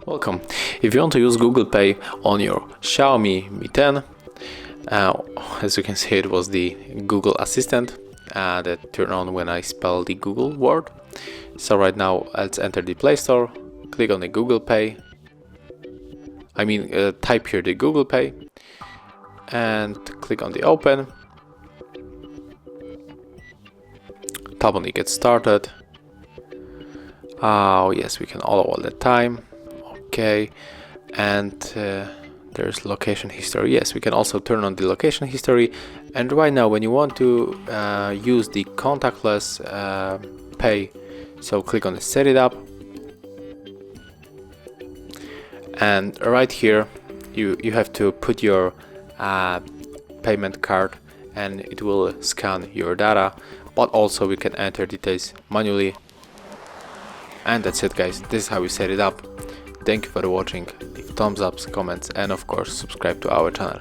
Welcome. If you want to use Google Pay on your Xiaomi Mi 10, as you can see, it was the Google Assistant that turned on when I spell the Google word. So right now, let's enter the Play Store, click on the Google Pay. Type here the Google Pay and click on the Open. Tap on the Get Started. Oh yes, we can allow the time. Okay, and there's location history. Yes, we can also turn on the location history. And right now, when you want to use the contactless pay, so click on the Set It Up, and right here you have to put your payment card, and it will scan your data. But also we can enter details manually. And that's it, guys. This is how we set it up. Thank you for watching. Leave thumbs ups, comments, and of course subscribe to our channel.